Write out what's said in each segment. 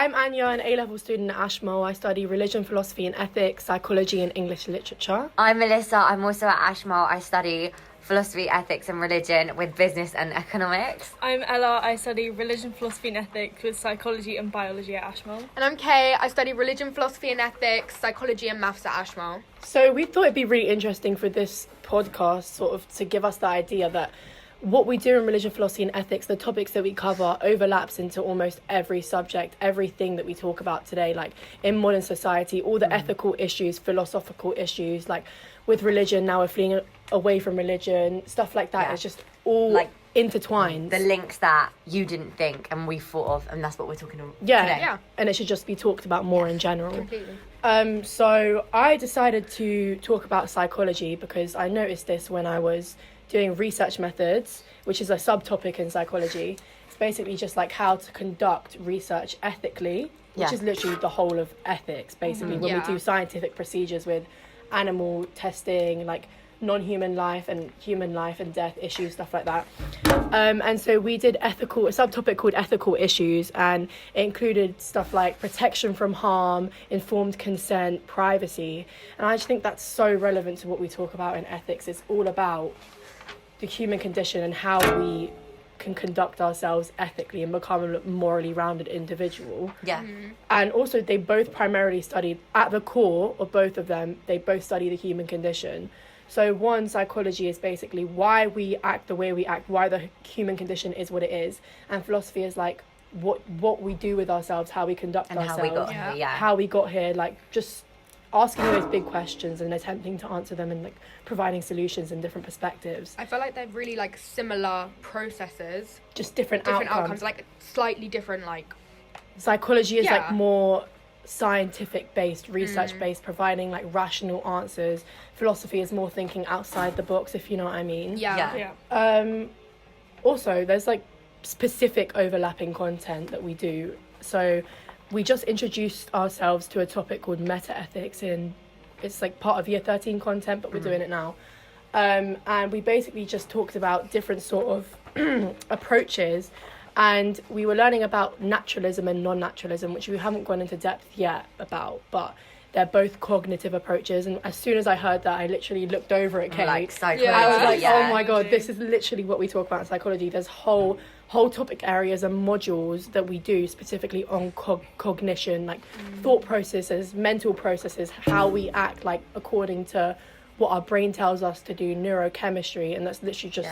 I'm Anya, an A-level student at Ashmole. I study religion, philosophy and ethics, psychology and English literature. I'm Melissa. I'm also at Ashmole. I study philosophy, ethics and religion with business and economics. I'm Ella. I study religion, philosophy and ethics with psychology and biology at Ashmole. And I'm Kay. I study religion, philosophy and ethics, psychology and maths at Ashmole. So we thought it'd be really interesting for this podcast sort of to give us the idea that what we do in religion, philosophy and ethics, the topics that we cover overlaps into almost every subject, everything that we talk about today, like in modern society, all the ethical issues, philosophical issues, like with religion, now we're fleeing away from religion, stuff like that. It's just all like intertwined. The links that you didn't think and we thought of, and that's what we're talking about today. Yeah, and it should just be talked about more in general. Completely. So I decided to talk about psychology because I noticed this when I was doing research methods, which is a subtopic in psychology. It's basically just like how to conduct research ethically, which is literally the whole of ethics, basically, when we do scientific procedures with animal testing, like non-human life and human life and death issues, stuff like that. And so we did a subtopic called ethical issues, and it included stuff like protection from harm, informed consent, privacy. And I just think that's so relevant to what we talk about in ethics. It's all about the human condition and how we can conduct ourselves ethically and become a morally rounded individual. And also they both primarily studied, at the core of both of them, they both study the human condition. So one, psychology is basically why we act the way we act, why the human condition is what it is, and philosophy is like what we do with ourselves, how we conduct ourselves, how we got here, how we got here, like just asking those big questions and attempting to answer them and like providing solutions and different perspectives. I feel like they're really like similar processes, just different outcomes, like slightly different. Like psychology is like more scientific based, research based, providing like rational answers. Philosophy is more thinking outside the box, if you know what I mean. Also there's like specific overlapping content that we do. So we just introduced ourselves to a topic called meta-ethics, and it's like part of year 13 content, but we're doing it now. And we basically just talked about different sort of approaches, and we were learning about naturalism and non-naturalism, which we haven't gone into depth yet about, but they're both cognitive approaches. And as soon as I heard that, I literally looked over at Kate. Like psychology. I was like, oh my God, this is literally what we talk about in psychology. There's whole topic areas and modules that we do specifically on cognition, like thought processes, mental processes, how we act like according to what our brain tells us to do, neurochemistry, and that's literally just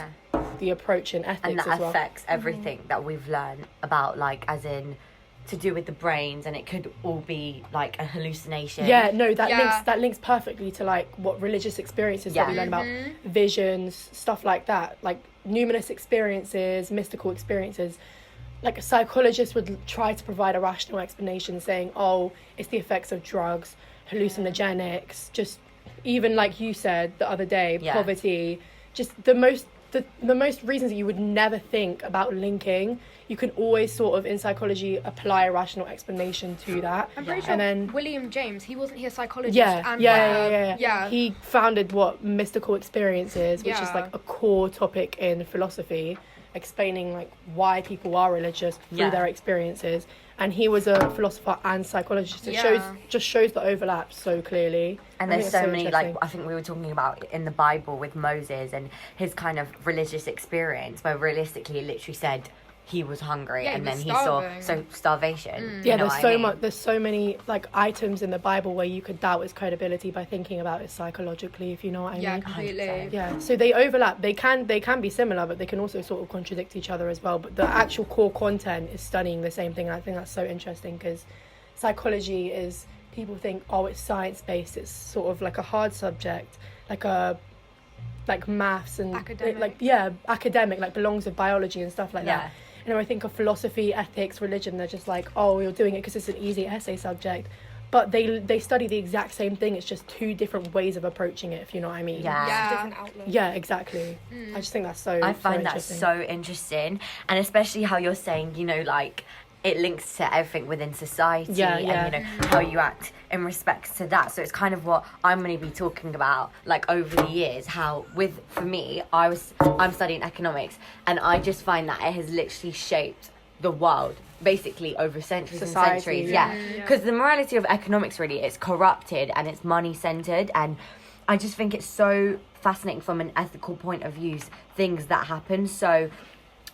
the approach in ethics and that as well. affects everything that we've learned about, like as in to do with the brains, and it could all be like a hallucination. That links perfectly to like what religious experiences that we learn about, visions, stuff like that, like numinous experiences, mystical experiences. Like a psychologist would try to provide a rational explanation saying, oh, it's the effects of drugs, hallucinogenics, just even like you said the other day, poverty, just the most reasons that you would never think about linking. You can always sort of in psychology apply a rational explanation to that. I'm pretty sure and then William James, he wasn't he a psychologist? He founded what mystical experiences, which is like a core topic in philosophy, explaining like why people are religious through their experiences. And he was a philosopher and psychologist. It shows the overlap so clearly. And there's so many, like I think we were talking about in the Bible with Moses and his kind of religious experience, where realistically it literally said he was hungry and then he saw starvation. There's so many like items in the Bible where you could doubt its credibility by thinking about it psychologically, if you know what I mean. Yeah, completely. Yeah, so they overlap. They can be similar, but they can also sort of contradict each other as well. But the actual core content is studying the same thing. And I think that's so interesting because psychology is, people think, oh, it's science based. It's sort of like a hard subject, like maths and academic. Academic, like belongs with biology and stuff like that. You know, I think of philosophy, ethics, religion, they're just like, oh, you're doing it because it's an easy essay subject. But they study the exact same thing. It's just two different ways of approaching it, if you know what I mean. Different outlooks. Yeah, exactly. I just think that's I find that so interesting. And especially how you're saying, you know, like it links to everything within society and, you know, how you act in respect to that. So it's kind of what I'm going to be talking about, like, over the years, how for me, I'm studying economics, and I just find that it has literally shaped the world, basically over centuries Society, and centuries. yeah. Because the morality of economics, really, it's corrupted and it's money-centered, and I just think it's so fascinating from an ethical point of view, things that happen. So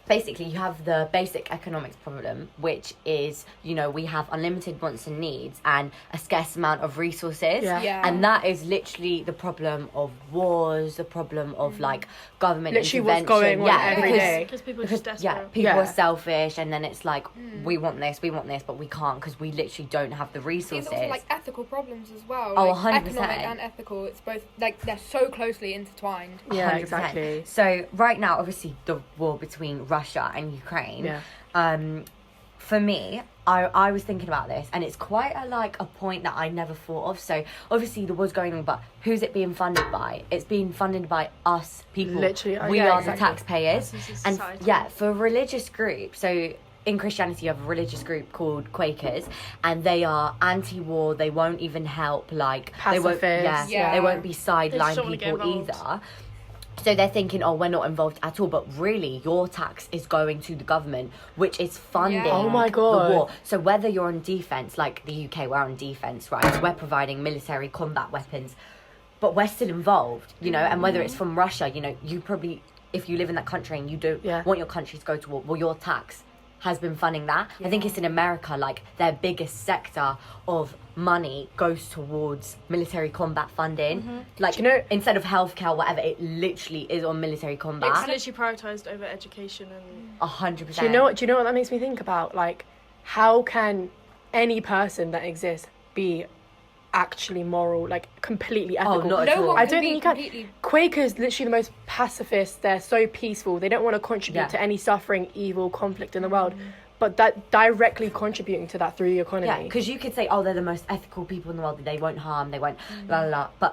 basically you have the basic economics problem, which is, you know, we have unlimited wants and needs and a scarce amount of resources. Yeah. And that is literally the problem of wars, the problem of like government Literally intervention. what's going on every day. Because people are just desperate. People Yeah. are selfish, and then it's like we want this, but we can't because we literally don't have the There's resources. also like ethical problems as well. Oh, like, 100%. Economic and ethical, it's both like they're so closely intertwined. Yeah, 100%. exactly. So right now, obviously, the war between Russia and Ukraine. Yeah. For me, I was thinking about this, and it's quite a point that I never thought of. So obviously, the war's going on, but who's it being funded by? It's being funded by us people. Literally, we yeah, are exactly. the taxpayers. Us as a And society. yeah, for a religious group, so in Christianity, you have a religious group called Quakers, and they are anti-war. They won't even help, like they won't, Pacifists. Yeah. they won't be They just sideline don't wanna get people involved. either. So they're thinking, oh, we're not involved at all, but really, your tax is going to the government, which is funding Yeah. Oh my God. the war. So whether you're on defense, like the UK, we're on defense, right? We're providing military combat weapons, but we're still involved, you know. And whether it's from Russia, you know, you probably, if you live in that country and you don't Yeah. want your country to go to war, well, your tax has been funding that. I think it's in America, like their biggest sector of money goes towards military combat funding. Like, Do you know- instead of healthcare or whatever, it literally is on military It's combat. literally prioritised over education and 100%. Do you know what that makes me think about? Like, how can any person that exists be actually moral, like completely ethical? Oh, not at No all. one I can don't be think you can. completely. Quakers, literally the most pacifist. They're so peaceful. They don't want to contribute Yeah. to any suffering, evil, conflict in the world. But that directly contributing to that through the economy. Yeah, because you could say, oh, they're the most ethical people in the world. They won't harm. They won't la la la.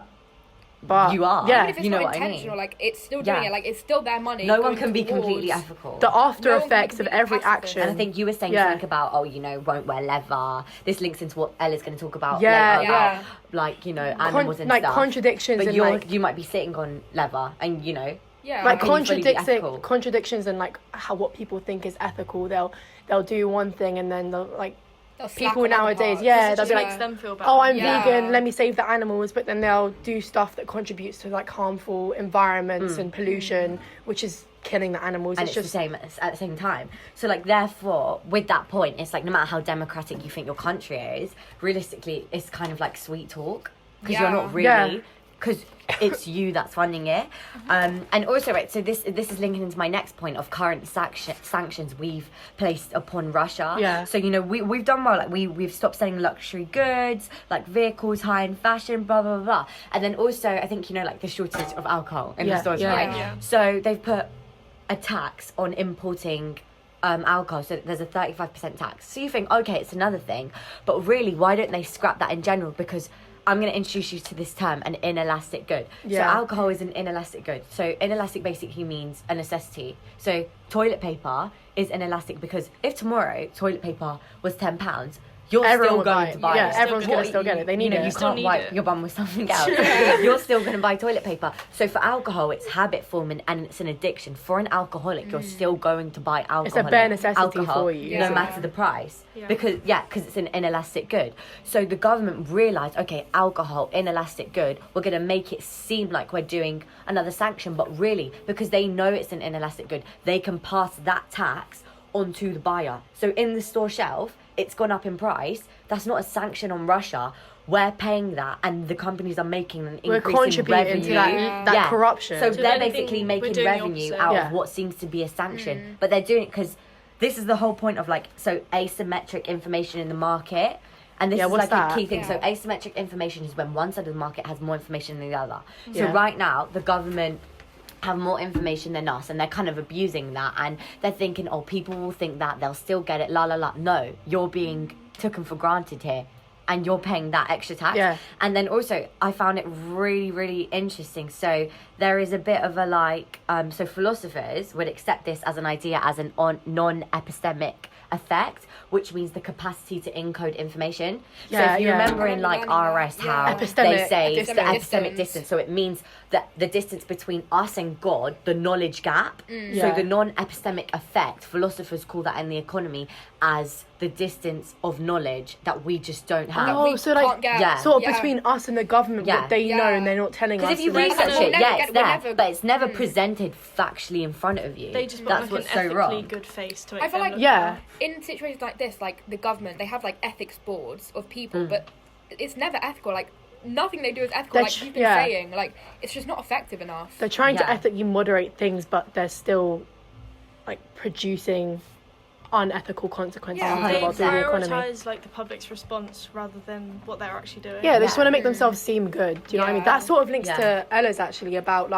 But you are. yeah. Even if it's You know not what I mean? intentional, like it's still doing Yeah. it. Like it's still their money. No one going can be towards- completely ethical. The after No one can effects be of every pacifist. action. And I think you were saying Yeah. something about, oh, you know, won't wear leather. This links into what Ella's going to talk about Yeah, later yeah. about, like, you know, animals and like stuff. contradictions But and you're, like you might be sitting on leather and, you know, Yeah. like can you fully be ethical? contradictions and like how what people think is ethical. They'll do one thing and then they'll like They'll slack people on other nowadays, parts. yeah, it they'll just be makes like, them feel bad. oh, I'm Yeah. vegan, let me save the animals, but then they'll do stuff that contributes to like harmful environments and pollution, which is killing the animals. and It's it's just the same at the same time. So, like, therefore, with that point, it's like no matter how democratic you think your country is, realistically, it's kind of like sweet talk because you're Yeah. not really Yeah. because it's you that's funding it. And also, right, so this is linking into my next point of current sanctions we've placed upon Russia. Yeah. So, you know, we've done well. Like, we've stopped selling luxury goods, like vehicles, high-end fashion, blah, blah, blah. And then also, I think, you know, like the shortage of alcohol in the Yeah, stores, yeah. right? Yeah. So they've put a tax on importing alcohol, so there's a 35% tax. So you think, okay, it's another thing, but really, why don't they scrap that in general? Because I'm going to introduce you to this term, an inelastic good. Yeah. So alcohol is an inelastic good. So inelastic basically means a necessity. So toilet paper is inelastic because if tomorrow toilet paper was £10, you're everyone still will going buy to it. buy Yeah, it. everyone's Still gonna gonna- still get it. They You need know, it. you still can't need wipe it. your bum with something else. You're still going to buy toilet paper. So for alcohol, it's habit forming and it's an addiction. For an alcoholic, you're still going to buy alcohol. It's a bare necessity for you. No Yeah. matter the price. Yeah. Because it's an inelastic good. So the government realised, okay, alcohol, inelastic good, we're going to make it seem like we're doing another sanction. But really, because they know it's an inelastic good, they can pass that tax onto the buyer. So in the store shelf, it's gone up in price. That's not a sanction on Russia. We're paying that, and the companies are making an We're increase in contributing revenue. to that corruption. So So they're then basically we're making doing the revenue opposite. out Yeah. of what seems to be a sanction, but they're doing it because this is the whole point of like asymmetric information in the market. And this Yeah, is what's like that? a key thing. So Yeah. asymmetric information is when one side of the market has more information than the other. So Yeah. right now, the government have more information than us and they're kind of abusing that and they're thinking, oh, people will think that, they'll still get it, la la la. No, you're being taken for granted here and you're paying that extra tax. Yeah. And then also, I found it really, really interesting. So there is a bit of a so philosophers would accept this as an idea as an non-epistemic affect, which means the capacity to encode information. So Yeah, if you yeah. remember in like RS how Epistemic they say distance. the epistemic distance, so it means that the distance between us and God, the knowledge gap. So Yeah. the non-epistemic effect, philosophers call that in the economy as the distance of knowledge that we just don't have. Oh, so like can't get. Yeah. sort of Yeah. between us and the government, Yeah. what they know and they're not telling us. Because if you and then- research we'll it, never yeah, get- it's we'll there, never- but it's never presented factually in front of you. They just put That's like what's an so ethically wrong. good face to it. I feel like Yeah. in situations like this, like the government, they have like ethics boards of Mm. people, but it's never ethical. Like nothing they do is ethical. That's- Like you've been yeah. saying, like it's just not effective enough. They're trying to Yeah. ethically moderate things, but they're still like producing unethical consequences Yeah. in They the economy. prioritise like the public's response rather than what they're actually doing. Yeah, they just Yeah. want to make themselves seem good. Do you know what I mean? Yeah. That sort of links Yeah. to Ella's actually about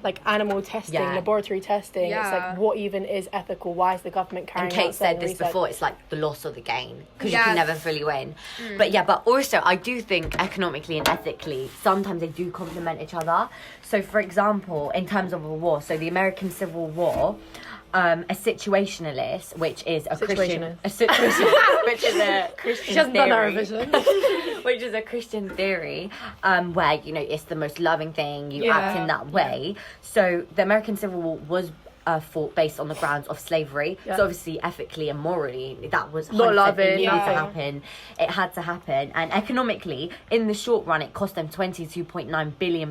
like animal testing, Yeah. laboratory testing. It's Yeah. like what even is ethical? Why is the government carrying And out Kate said certain this research? before, it's like the loss or the gain because you Yes. can never fully win. But yeah, but also I do think economically and ethically sometimes they do complement each other. So for example, in terms of a war, so the American Civil War, a situationalist, which is a Christian, Situationist. a situationalist, which is a Christian She hasn't done her theory. revision. Which is a Christian theory, where it's the most loving thing, you act in that way. So the American Civil War was fought based on the grounds of slavery. Yeah. So obviously, ethically and morally, that was Not 100% loving, it needed to nothing. happen. It had to happen, and economically, in the short run, it cost them £22.9 billion.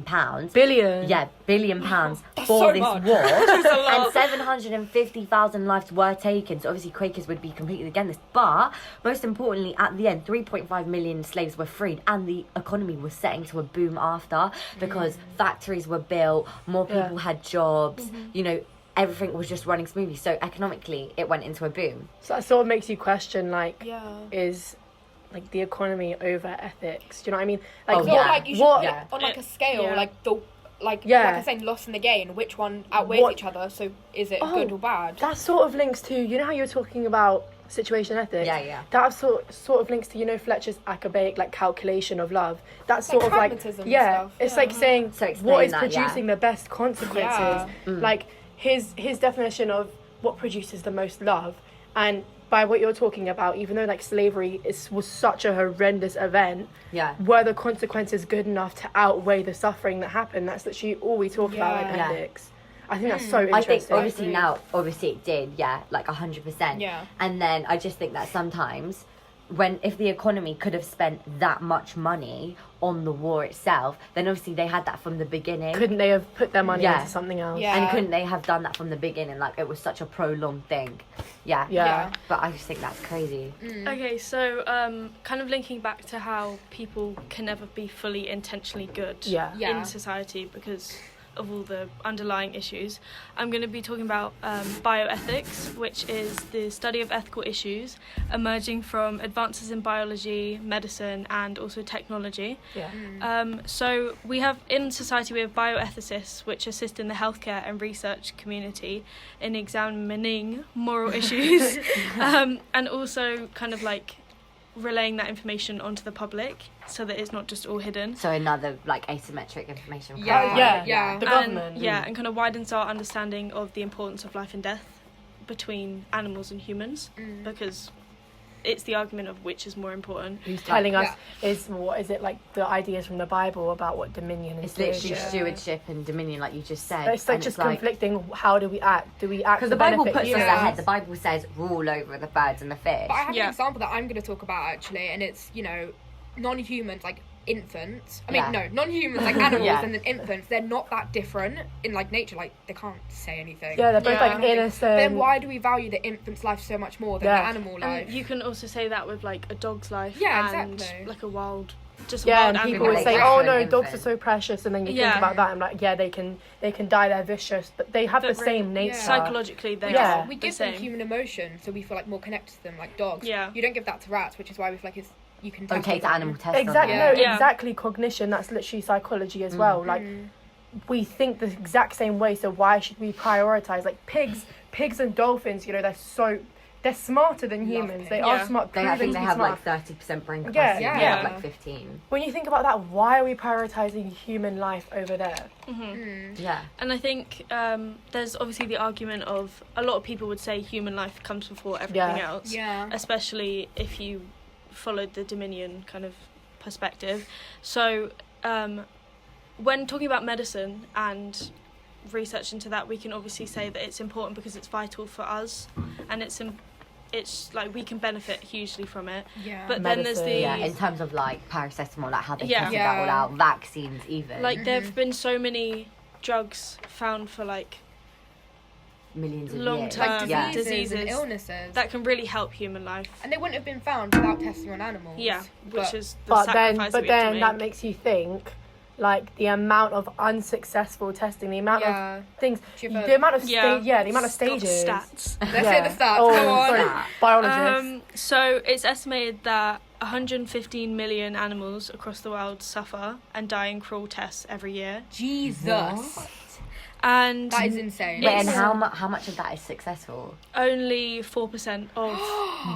Billion. Yeah, £1 billion for so this much. war, and 750,000 lives were taken. So obviously, Quakers would be completely against this. But most importantly, at the end, 3.5 million slaves were freed, and the economy was setting to a boom after because factories were built, more people had jobs. Everything was just running smoothly. So economically, it went into a boom. So that sort of makes you question, like, Yeah. is like the economy over ethics? Do you know what I mean? Like, Oh, Well, yeah. like you should What- yeah. on like a scale, Yeah. like the like Yeah. like I saying, loss and the gain. Which one outweighs What- each other? So is it Oh, good or bad? that sort of links to, you know how you were talking about situation ethics? Yeah. That sort of links to, Fletcher's academic like calculation of love. That's Like sort of like, pragmatism and yeah, stuff. it's Yeah. like saying So explain what is that, yeah. producing the best consequences. Yeah. Like his definition of what produces the most love, and by what you're talking about, even though like slavery was such a horrendous event, Yeah. were the consequences good enough to outweigh the suffering that happened? That's literally all we talk about in Yeah. ethics. I think that's so I interesting. think obviously it did, yeah, like 100%. Yeah. And then I just think that sometimes if the economy could have spent that much money on the war itself, then obviously they had that from the beginning. Couldn't they have put their money Yeah. into something else? Yeah. And couldn't they have done that from the beginning? Like it was such a prolonged thing. Yeah. Yeah. But I just think that's crazy. Okay, so kind of linking back to how people can never be fully intentionally good Yeah. Yeah. in society because of all the underlying issues. I'm going to be talking about bioethics, which is the study of ethical issues emerging from advances in biology, medicine, and also technology. Yeah. So we have bioethicists, which assist in the healthcare and research community in examining moral issues, and also kind of like relaying that information onto the public so that it's not just all hidden. So another like asymmetric information. Yeah. Yeah. The And, government. and kind of widens our understanding of the importance of life and death between animals and humans, because it's the argument of which is more important. Who's telling us is what is it like the ideas from the Bible about what dominion is? It's literally doing? stewardship and dominion, like you just said. But it's like And just conflicting. How do we act? Do we act because to the Bible benefit puts us humans? ahead. The Bible says rule over the birds and the fish. But I have Yeah. an example that I'm going to talk about actually, and it's non-humans like infants. Non-humans like animals Yeah. and then infants. They're not that different in like nature. Like they can't say anything. Yeah, they're both Yeah. like innocent. Then why do we value the infant's life so much more than Yeah. the animal life? And you can also say that with like a dog's life, Yeah, and exactly. like a wild Yeah, wild and people animal. would like say, pressure "Oh an no, dogs are infant. so precious," and then you Yeah. think about that, and like, yeah, they can die. They're vicious, but they have But the same nature. psychologically they Yeah. are we the give them same. human emotion, so we feel like more connected to them, like dogs. Yeah. You don't give that to rats, which is why we feel like you can test okay on to them. animal test. Exactly, on no, them. Yeah. exactly. Cognition. That's literally psychology as well. Like, we think the exact same way. So why should we prioritize like pigs and dolphins? They're so they're smarter than humans. They are smart. I think they have smart. like 30% brain capacity. Yeah. They have like 15. When you think about that, why are we prioritizing human life over there? Yeah. And I think there's obviously the argument of a lot of people would say human life comes before everything else. Yeah. Especially if you followed the Dominion kind of perspective. So when talking about medicine and research into that, we can obviously say that it's important because it's vital for us, and it's like we can benefit hugely from it. Yeah. But then there's the in terms of like paracetamol, like how they tested that all out, vaccines even. like there have been so many drugs found for like millions of long-term years. diseases and illnesses that can really help human life. and they wouldn't have been found without testing on animals. Yeah, which But- is the But sacrifice then we have to that make. makes you think, like the amount of unsuccessul testing, the amount of things, Do you have a- the amount of Yeah. the amount of Got the stages. stats. Let's hear the stats. Oh, Go on. sorry, biologist. So it's estimated that 115 million animals across the world suffer and die in cruel tests every year. Jesus. And That is insane. Wait, and It's- how much of that is successful? only 4% of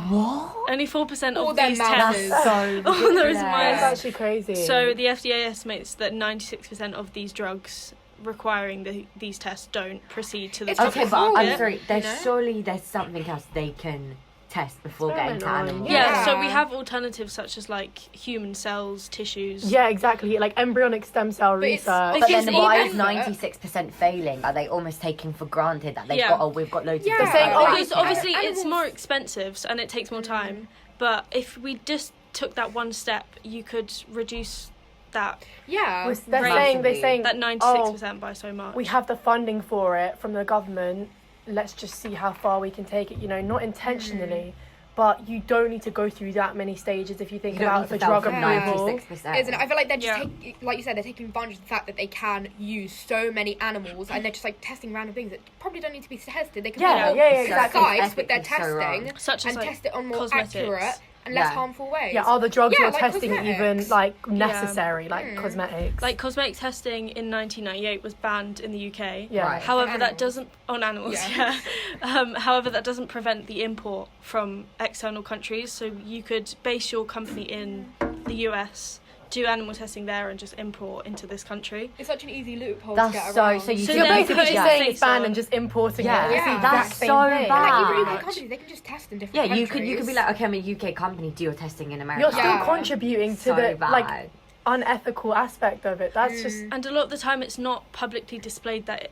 What? only 4% All of their these mouths. tests. So Oh, there is ridiculous. mice. That's actually crazy. So the FDA estimates that 96% of these drugs requiring these tests don't proceed to the It's top Okay, It's but market. I'm sorry. There's you know? surely there's something else they can test before getting to Experiment on, animals. Yeah, so we Yeah. have alternatives such as like human cells, tissues. yeah, exactly, like embryonic stem cell But it's- research. But Because then why even- is 96% failing? Are they almost taking for granted that they've Yeah. got? We've got loads Yeah. of. They're saying, different oh, Because vaccines. obviously it's Animals- more expensive and it takes more time. But if we just took that one step, you could reduce that Yeah. They're Massively. saying that 96% by so much. we have the funding for it from the government. Let's just see how far we can take it. You know, not intentionally, but you don't need to go through that many stages if you think You don't about need the to drug sell for approval. 96%. Isn't it? I feel like they're just Yeah. like you said, they're taking advantage of the fact that they can use so many animals, and they're just like testing random things that probably don't need to be tested. They can Yeah, be yeah, more exactly. precise with their It's ethically so wrong. testing Such as and like test it on more cosmetics. accurate and less Yeah. harmful ways. Yeah, are the drugs Yeah, you're like testing cosmetics. even like necessary, like cosmetics? Like cosmetic testing in 1998 was banned in the UK. yeah, Right. However, On that animals. doesn't on animals. Yeah. Yeah. However, that doesn't prevent the import from external countries. So you could base your company in the US, do animal testing there, and just import into this country. It's such an easy loophole That's to get so- around. so you So So you're they're basically putting just their saying it's face banned on. and just importing Yeah. it. It's the Yeah. exact That's same so thing. bad. like even Right. UK companies, they can just test in Yeah, different you countries. could be like, okay, I'm a UK company. Do your testing in America. You're still Yeah. contributing to So the bad. like unethical aspect of it. That's just And a lot of the time, it's not publicly displayed that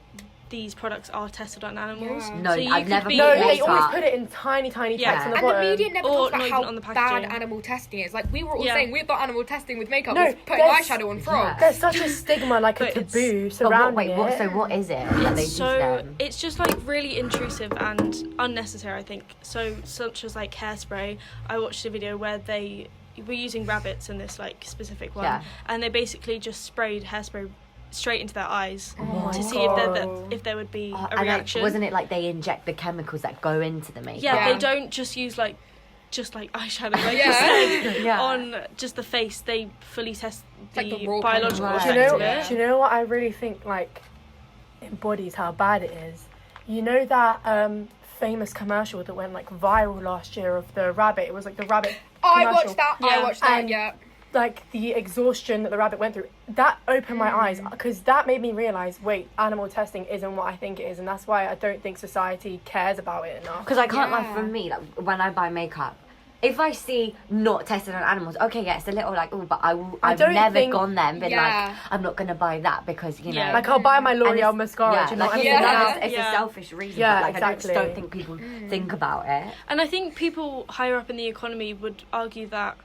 these products are tested on animals. Yeah. No, so you I've could never be- no. bought They always that. put it in tiny Yeah. text on the And the bottom. media never Or talks not about even how on the bad packaging. animal testing is. Like we were all Yeah. saying, we thought animal testing with makeup No, was putting there's- eyeshadow on frogs. There's such a stigma, like a But it's- taboo But what, surrounding wait, what? it. So what is it that they It's use so them? it's just like really intrusive and unnecessary, I think. So such as like hairspray. I watched a video where they were using rabbits in this like specific one, Yeah. and they basically just sprayed hairspray straight into their eyes Oh to my see if God. if there would be Oh, a and then, reaction. wasn't it like they inject the chemicals that go into the makeup? Yeah, Yeah. they don't just use like eyeshadow like Yeah. you said Yeah. on just the face. They fully test the, Like the raw biological chemicals. do you effect know? of it. Do you know what I really think like embodies how bad it is? You know that famous commercial that went like viral last year of the rabbit. It was like the rabbit. I commercial. watched that. Yeah. I watched that. And- Yeah. Like the exhaustion that the rabbit went through, that opened my eyes because that made me realize, wait, animal testing isn't what I think it is, and that's why I don't think society cares about it enough. Because I can't lie, Yeah. for me, like when I buy makeup, if I see not tested on animals, okay, yeah, it's a little like, oh, but I've don't never think- gone there and been Yeah. like, I'm not gonna buy that because you know. Yeah. Like I'll buy my and L'Oreal it's- mascara. Yeah, Do you know like what I you mean? said, Yeah. it's Yeah. a selfish reason. Yeah, but, like, exactly. I just don't think people think about it. And I think people higher up in the economy would argue that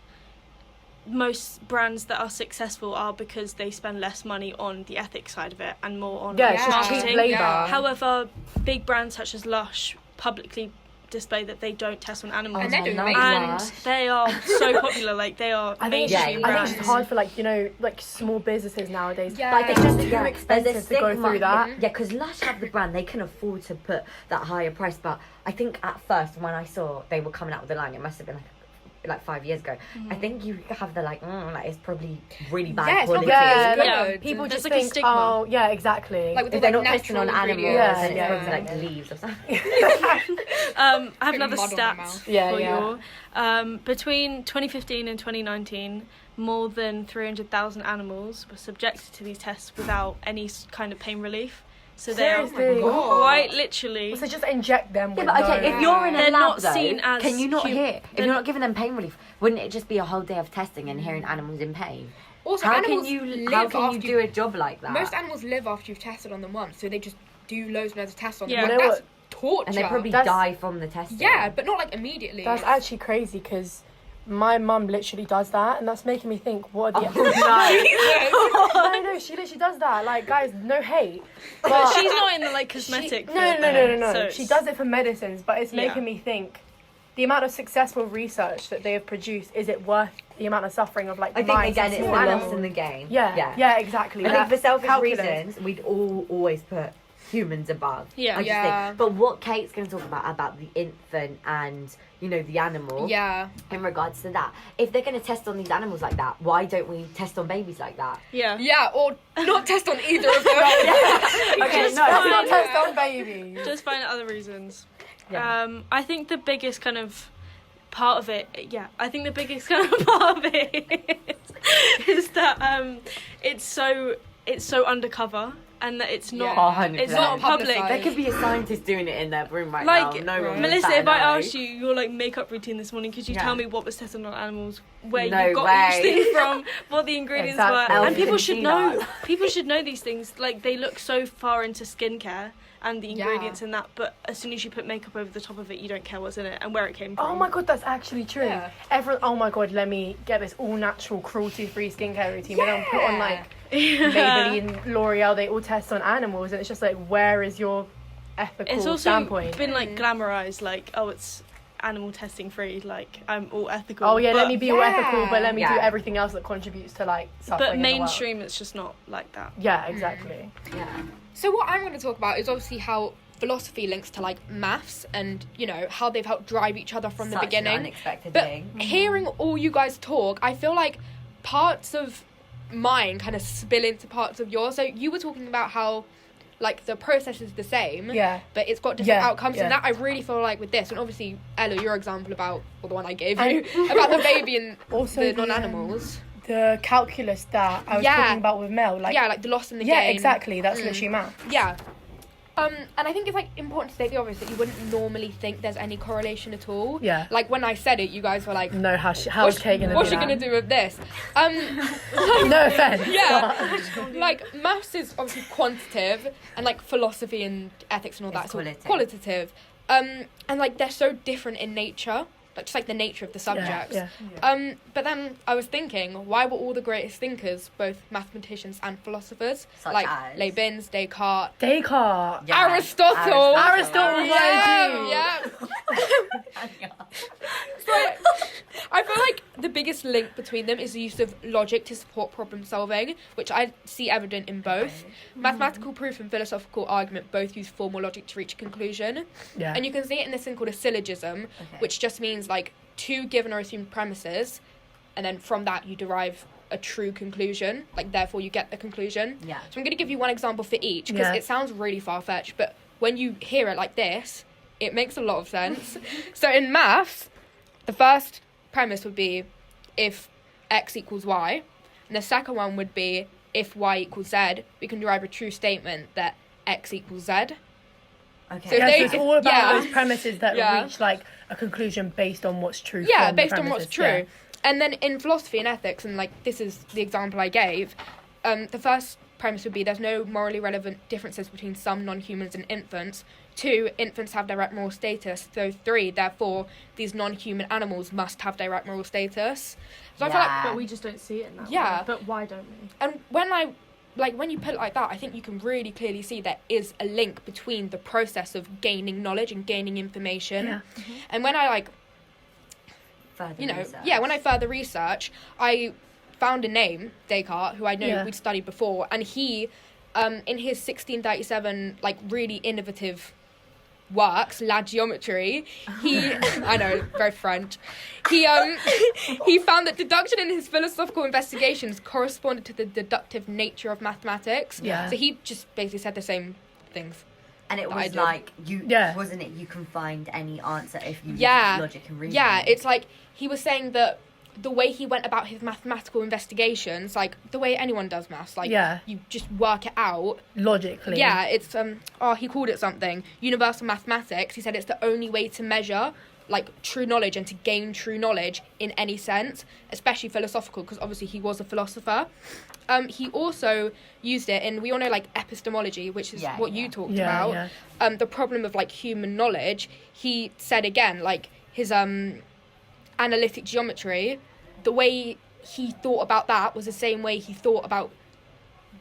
most brands that are successful are because they spend less money on the ethics side of it and more on Yeah, it's just cheap marketing. labour. Yeah. However, big brands such as Lush publicly display that they don't test on animals. And they're doing I love amazing. And Lush. they are so popular, like they are I think, mainstream Yeah, I think brands. it's just hard for like, you know, like small businesses nowadays. Yeah. Like it's just too Yeah, expensive there's a to go stigma. through that. Yeah, because Lush have the brand, they can afford to put that higher price. But I think at first when I saw they were coming out with the line, it must have been like like 5 years ago, I think you have the like it's probably really bad Yeah, it's not quality. really good. People There's just like a think, stigma. oh, yeah, exactly. Like with If the, they're like, not testing on natural animals, ingredients. then it's Yeah, probably yeah. like leaves or something. I have another mud on my stat mouth. for Yeah, you all. Between 2015 and 2019, more than 300,000 animals were subjected to these tests without any kind of pain relief. So they're Seriously? God. quite literally. So just inject them with Yeah, but okay, no- if you're in a They're lab not though, seen as can you not hum- hear? If they're you're not giving them pain relief, wouldn't it just be a whole day of testing and hearing animals in pain? Also, How animals can you live do after a job like that? Most animals live after you've tested on them once, so they just do loads and loads of tests on Yeah. them. You Like, know that's torture. and they probably That's- die from the testing. Yeah, but not like immediately. That's actually crazy because my mum literally does that, and that's making me think, what are the... No, she literally does that. Like, guys, no hate. But she's not in the like cosmetic. No. field, though, so She it's- does it for medicines, but it's Yeah. making me think the amount of successful research that they have produced, is it worth the amount of suffering of like I think mice again and it's the small loss animals? in the game. Yeah, exactly. I think for selfish calculus. reasons, we'd all always put humans above. Yeah. I just Yeah. think. But what Kate's going to talk about the infant and the animal. Yeah. In regards to that, if they're going to test on these animals like that, why don't we test on babies like that? Yeah. Yeah, or not test on either of them. Okay, Just no. Let's fine. not test on babies. Just find other reasons. Yeah. I think the biggest kind of part of it, I think the biggest kind of part of it is that it's so undercover, and that it's not Yeah. 100%. it's not public. Publicised. There could be a scientist doing it in their room right Like, now. No one would Melissa, bat if I an eye. asked you your like makeup routine this morning, could you Yeah. tell me what was tested on animals, where No you got way. each thing from, what the ingredients Exactly. were, Elf and people can should see know. that. People should know these things. Like, they look so far into skincare and the ingredients in that, but as soon as you put makeup over the top of it, you don't care what's in it and where it came from. Oh my god, that's actually true. Yeah. Oh my god, let me get this all natural, cruelty-free skincare routine. But then put on like Yeah. Maybelline, L'Oreal, they all test on animals, and it's just like, where is your ethical It's also standpoint? been like glamorized, like, oh, it's animal testing free, like I'm all ethical. Oh yeah, but, let me be all ethical, but let me do Yeah. everything else that contributes to like suffering. But in the world. mainstream, it's just not like that. Yeah, exactly. Yeah. So what I'm going to talk about is obviously how philosophy links to like maths and how they've helped drive each other from the Such an beginning. unexpected But thing. hearing all you guys talk, I feel like parts of mine kind of spill into parts of yours. So you were talking about how like the process is the same, Yeah. but it's got different Yeah, outcomes, yeah. and that I really feel like with this, and obviously Ella, your example about, or the one I gave you, about the baby and Also the the, non-animals. The calculus that I was Yeah. talking about with Mel, like Like the loss in the yeah, game. exactly. That's literally math. Yeah. And I think it's like important to state the obvious that you wouldn't normally think there's any correlation at all. Yeah. Like when I said it, you guys were like, No, how's Kate gonna what's do she that? gonna do with this? No offense. Yeah. Like maths is obviously quantitative, and like philosophy and ethics and all that It's sort qualitative. qualitative. And like they're so different in nature, like just like the nature of the subjects. Yeah. But then I was thinking, why were all the greatest thinkers both mathematicians and philosophers? Such like as? Leibniz, Descartes, Descartes. Yeah. Aristotle. Aristotle, Yeah. So I feel like the biggest link between them is the use of logic to support problem solving, which I see evident in both. Mathematical proof and philosophical argument both use formal logic to reach a conclusion. Yeah. And you can see it in this thing called a syllogism, which just means like two given or assumed premises, and then from that you derive a true conclusion, like therefore you get the conclusion. Yeah. So I'm going to give you one example for each, because Yeah. it sounds really far-fetched, but when you hear it like this, it makes a lot of sense. So in maths, the first premise would be if x equals y, and the second one would be if y equals z, we can derive a true statement that x equals z. Okay. So Yeah, they- so it's all about yeah. those premises that Yeah. reach like a conclusion based on what's true. Yeah, from the based on what's premises, true. yeah. And then in philosophy and ethics, and like this is the example I gave, the first premise would be there's no morally relevant differences between some non-humans and infants. 2, infants have direct moral status. So 3, therefore, these non-human animals must have direct moral status. So I feel like, But we just don't see it in that Yeah. way. But why don't we? and when you put it like that, I think you can really clearly see there is a link between the process of gaining knowledge and gaining information. Yeah. And when I Further when research. I further research, I found a name, Descartes, who I know Yeah. we'd studied before, and he, in his 1637, like really innovative works, la geometry, I know, very French, he found that deduction in his philosophical investigations corresponded to the deductive nature of mathematics. Yeah. So he just basically said the same things. And it I was did. like, wasn't it, you can find any answer if you use logic and reasoning. Yeah, it's like, he was saying that the way he went about his mathematical investigations, like the way anyone does maths, like you just work it out logically. Yeah, it's he called it something, universal mathematics. He said it's the only way to measure like true knowledge and to gain true knowledge in any sense, especially philosophical, because obviously he was a philosopher. He also used it in, we all know like epistemology, which is what you talked about. The problem of like human knowledge. He said again, like his analytic geometry, the way he thought about that was the same way he thought about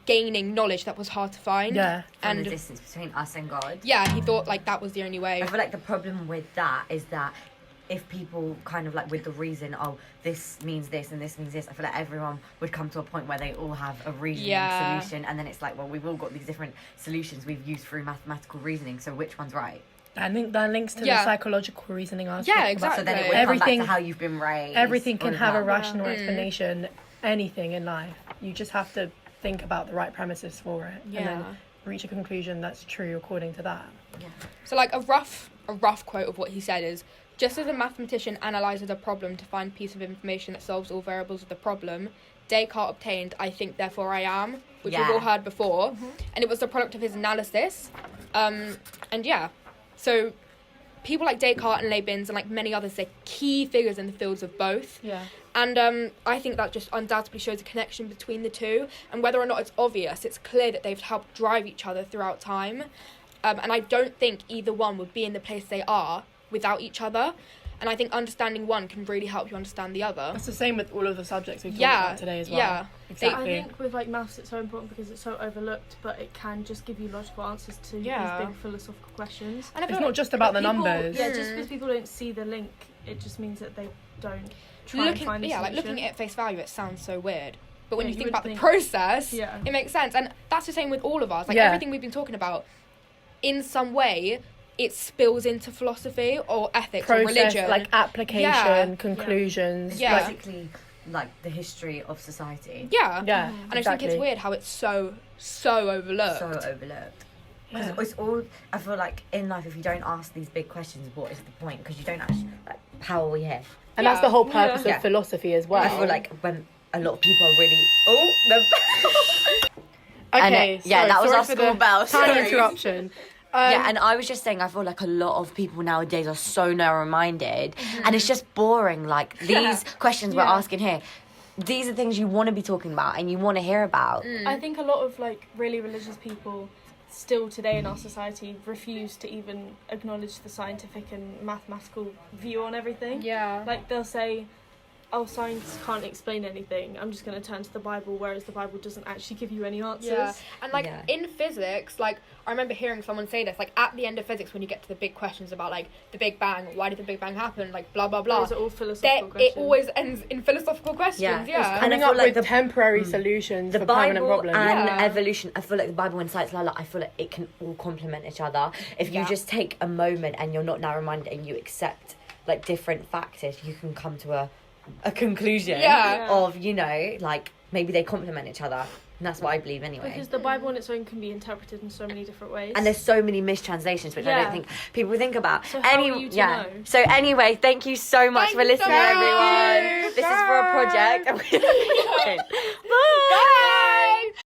gaining knowledge that was hard to find. Yeah. And the distance between us and God. Yeah, he thought like that was the only way. I feel like the problem with that is that if people kind of like with the reason, this means this and this means this, I feel like everyone would come to a point where they all have a reasoning solution, and then it's like, well, we've all got these different solutions we've used through mathematical reasoning, so which one's right? I think that links to the psychological reasoning aspect. Yeah, exactly. So then it would come back to how you've been raised. Everything can have a rational explanation, anything in life. You just have to think about the right premises for it and then reach a conclusion that's true according to that. Yeah. So like a rough quote of what he said is, just as a mathematician analyzes a problem to find a piece of information that solves all variables of the problem, Descartes obtained I think therefore I am, which we've all heard before, and it was the product of his analysis. So people like Descartes and Leibniz and like many others, they're key figures in the fields of both. Yeah. And I think that just undoubtedly shows a connection between the two, and whether or not it's obvious, it's clear that they've helped drive each other throughout time. And I don't think either one would be in the place they are without each other. And I think understanding one can really help you understand the other. It's the same with all of the subjects we've talked about today as well. Yeah, exactly. I think with like maths it's so important because it's so overlooked, but it can just give you logical answers to these big philosophical questions. And it's not just about the numbers. Yeah, just because people don't see the link, it just means that they don't try and find a solution. Like looking at it at face value, it sounds so weird. But when you think about the process, it makes sense. And that's the same with all of us. Like everything we've been talking about, in some way, it spills into philosophy or ethics or religion. Like application, conclusions. Yeah. It's basically like the history of society. Yeah. Yeah. And I just think it's weird how it's so overlooked. So overlooked. Because it's all, I feel like in life, if you don't ask these big questions, what is the point? Because you don't actually, like, how are we here? And that's the whole purpose of philosophy as well. I feel like when a lot of people are really, okay, that was our school bell. Tiny interruption. And I was just saying, I feel like a lot of people nowadays are so narrow-minded, and it's just boring. Like these questions we're asking here, these are things you want to be talking about and you want to hear about. I think a lot of like really religious people still today in our society refuse to even acknowledge the scientific and mathematical view on everything. Yeah. Like they'll say, oh, science can't explain anything, I'm just going to turn to the Bible, whereas the Bible doesn't actually give you any answers. Yeah. And like in physics, like I remember hearing someone say this, like at the end of physics when you get to the big questions about like the Big Bang, why did the Big Bang happen, like blah blah blah. Those are all philosophical questions. It always ends in philosophical questions. Yeah. Coming up with temporary solutions for permanent problems. The Bible and evolution, I feel like the Bible and science, I feel like it can all complement each other. If you just take a moment and you're not narrow-minded and you accept like different factors, you can come to a conclusion of, you know, like maybe they complement each other, and that's what I believe anyway. Because the Bible on its own can be interpreted in so many different ways, and there's so many mistranslations which I don't think people think about. So how are you to know? So anyway, thank you so much for listening, everyone. This is for a project. Bye.